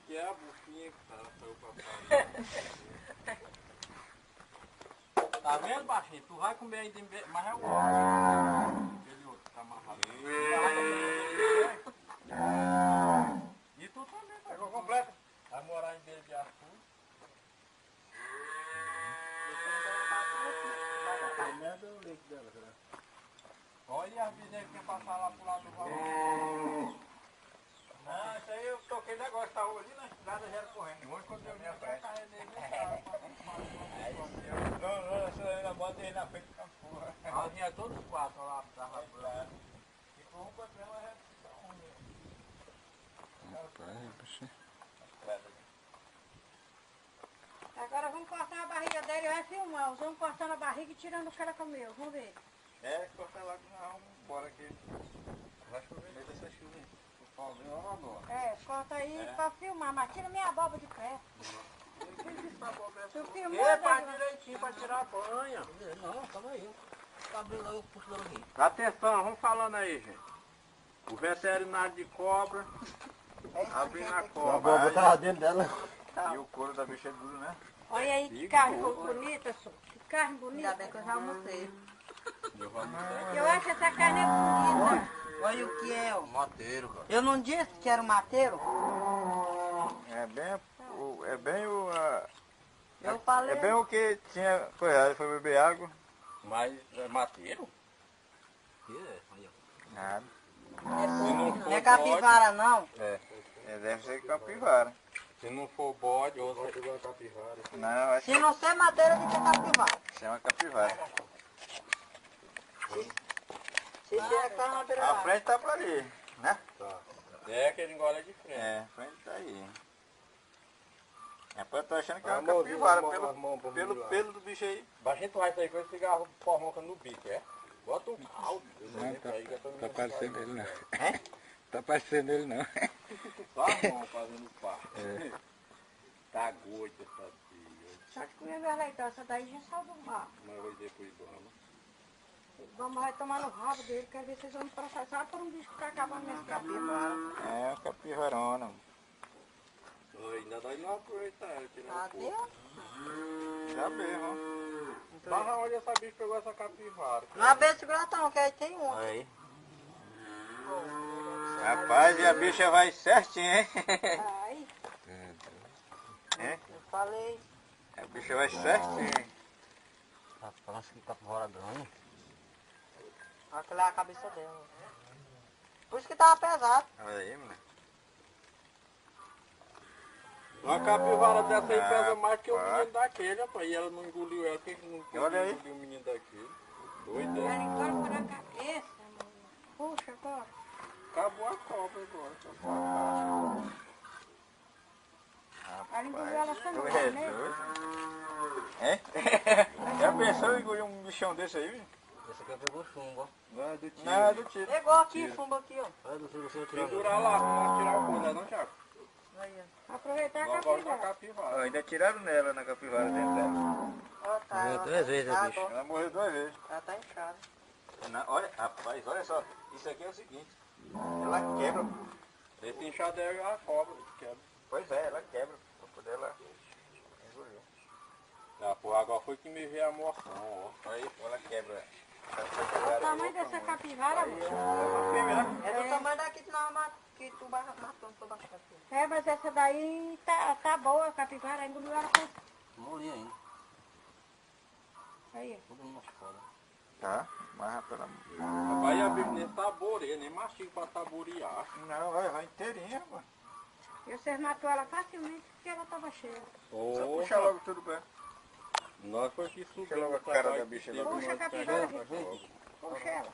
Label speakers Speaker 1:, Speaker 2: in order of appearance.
Speaker 1: que é a buchinha que ela saiu pra fora. Tá vendo, baixinho? Tu vai comer ainda, mas é o outro. Aquele outro que tá amarrado. E tu também, pegou completo. Vai morar em Beira de Arthur. Olha a vida que quer passar lá pro lado do valor. Não, isso aí eu toquei negócio, tava ali na estrada já era correndo. Hoje quando eu vim pra cá, ele não, isso aí na bota aí na frente do campo. Nós vinha todos os quatro lá pra lá. E com um contra ela já só um mesmo.
Speaker 2: Agora vamos cortar a barriga dele e vai filmar. Os vamos cortando a barriga e tirando o que ela comeu. Vamos ver.
Speaker 1: É, corta lá que nós vamos embora aqui. Vai chover meio dessa chuva aí.
Speaker 2: É, corta aí pra filmar, mas tira minha abóbora de pé. Tu filmou,
Speaker 1: Faz direitinho pra tirar a banha.
Speaker 3: Não, calma aí. Tá abrindo aí, eu puxo dela aqui.
Speaker 1: Atenção, vamos falando aí, gente. O veterinário de cobra, abrindo a
Speaker 3: A
Speaker 1: cobra.
Speaker 3: boba tava dentro dela.
Speaker 1: E o couro da bicha é duro, né?
Speaker 2: Olha aí que carne bonita, só. Que carne bonita.
Speaker 4: Ainda bem que eu já almocei.
Speaker 2: Eu acho que essa carne é bonita.
Speaker 4: Olha o que é, ó.
Speaker 3: Mateiro, cara.
Speaker 4: Eu não disse que era um mateiro?
Speaker 1: É bem o...
Speaker 4: Eu falei.
Speaker 1: É bem o que tinha coisa, foi beber água.
Speaker 3: Mas é mateiro? É, aí, ó.
Speaker 1: Nada.
Speaker 4: Não é capivara, não.
Speaker 1: Deve ser capivara.
Speaker 3: Se não for bode, ou se for capivara.
Speaker 1: Não, acho
Speaker 4: Se não ser madeira, tem que ser capivara.
Speaker 1: que chama capivara.
Speaker 4: Se tiver carne, madeira
Speaker 1: A
Speaker 4: lá.
Speaker 1: frente tá pra ali, né?
Speaker 3: Tá. É que ele engole de frente.
Speaker 1: É, a frente tá aí. Rapaz, eu tô achando que é uma capivara, pelo pelo do bicho aí.
Speaker 3: Baixinho, tu vai sair com esse cigarro formoca no bico, é? Bota um caldo.
Speaker 5: Não, tá parecendo ele não. Tá parecendo ele não.
Speaker 3: Só a mão fazendo parte. Tá gordo essa filha.
Speaker 2: Só de comer minha leitão, essa daí já saiu do rabo.
Speaker 3: Mas hoje depois vamos.
Speaker 2: Vamos vai tomar no rabo dele, quer ver se vocês vão me processar por um bicho que tá acabando minhas capivara.
Speaker 1: É, uma capivarona.
Speaker 3: Ainda dá não aproveitar ela, tirar o corpo.
Speaker 4: Cadê?
Speaker 1: Já mesmo,
Speaker 3: Mas onde essa bicha pegou essa capivara?
Speaker 4: Não abre segurar não, que aí tem um.
Speaker 3: Aí.
Speaker 1: Rapaz, e a bicha vai certinho, hein?
Speaker 2: Ai,
Speaker 4: Eu falei.
Speaker 1: A bicha vai certinho.
Speaker 3: Tá falando que capivara grande.
Speaker 4: Aquela é a cabeça dela. Por isso que tava pesado.
Speaker 1: Olha aí, mano.
Speaker 3: Uma capivara dessa aí pesa
Speaker 1: Rapaz.
Speaker 3: mais que o menino daquele, rapaz. E ela não engoliu ela, por que não
Speaker 1: Olha aí.
Speaker 3: engoliu o menino daquele? Doido,
Speaker 2: ela
Speaker 3: é?
Speaker 2: encorpa na cabeça, mano. Puxa agora.
Speaker 3: Acabou a cobra agora.
Speaker 2: Ela engoliu ela
Speaker 1: Tu
Speaker 2: também,
Speaker 1: é
Speaker 2: né?
Speaker 1: doido? Hein? Já pensou em engolir um bichão desse aí, viu?
Speaker 3: Esse aqui pegou chumbo, ó.
Speaker 1: Não, é do tiro.
Speaker 4: Pegou aqui, fumba aqui, ó.
Speaker 3: É do tiro, você pendurar lá, não tirar o cu, não é não, Thiago?
Speaker 4: Aí, ó.
Speaker 2: Aproveitar a
Speaker 3: Agora volta a
Speaker 2: capivara.
Speaker 3: capivara.
Speaker 1: Ó, ainda tiraram nela na capivara dentro dela.
Speaker 4: Ó, tá.
Speaker 3: Morreu
Speaker 4: ela
Speaker 3: 3 vezes,
Speaker 4: tá
Speaker 3: bicho.
Speaker 4: inchada,
Speaker 1: Ela morreu 2 vezes.
Speaker 4: ó. Ela tá inchada.
Speaker 1: Olha, rapaz, olha só. Isso aqui é o seguinte. Ela quebra.
Speaker 3: Esse inchado é a cobra que quebra.
Speaker 1: Pois é, ela quebra. Pra poder ela engolir.
Speaker 3: Ah, pô, agora foi que me veio a emoção, ó.
Speaker 1: Aí, ela quebra.
Speaker 2: Olha o tamanho dessa capivara, mano.
Speaker 4: É do tamanho daqui que nós que tu matou, tu baixou aqui.
Speaker 2: É, mas essa daí tá boa, a capivara. Engoliu ela com...
Speaker 3: Não li ainda.
Speaker 2: Aí,
Speaker 3: Tudo nos foda.
Speaker 1: Tá, mas pela...
Speaker 3: Rapaz, a bicho nem saboreia, nem mastiga pra saborear.
Speaker 1: Não, vai inteirinha, mano.
Speaker 2: e vocês matou ela facilmente porque ela tava cheia.
Speaker 1: Só puxa logo tudo bem.
Speaker 3: Nós foi que
Speaker 1: Puxa logo a
Speaker 3: subimos
Speaker 1: cara da bicha logo.
Speaker 2: Puxa a capivara, gente. Puxa ela.